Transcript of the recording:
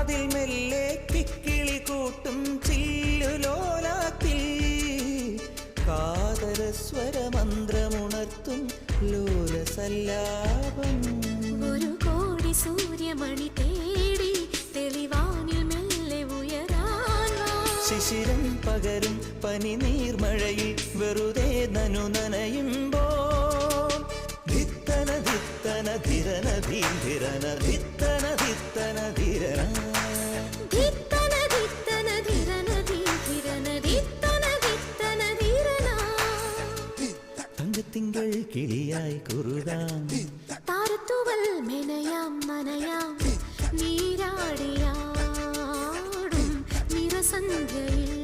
കാതിൽ മെല്ലെ കിക്കിളി കൂട്ടും ചില്ലുലോലാത്തിൽ കാതരസ്വരമന്ത്രമുണർത്തും ലോലസല്ലാപം. ഒരു കോടി സൂര്യമണി തേടി തെളിവാനിൽ മെല്ലെ ഉയരാൻ ശിശിരം പകരും പനി നീർമഴയിൽ വെറുതെ നനു നനയുമ്പോൾ ധിത്തന ധിത്തന ധിരന ധീരന ധിത്തന ധിത്തന ധിരന ധിത്തന ധിത്തന ധിരന ധീരന ധിത്തന ധിത്തന ധിരന. തങ്കത്തിങ്കൾ കിളിയായി കുറുകാം താരത്തുവൽ മെനയാം നനയാം നീരാടിയാടും നിറസന്ധ്യയിൽ.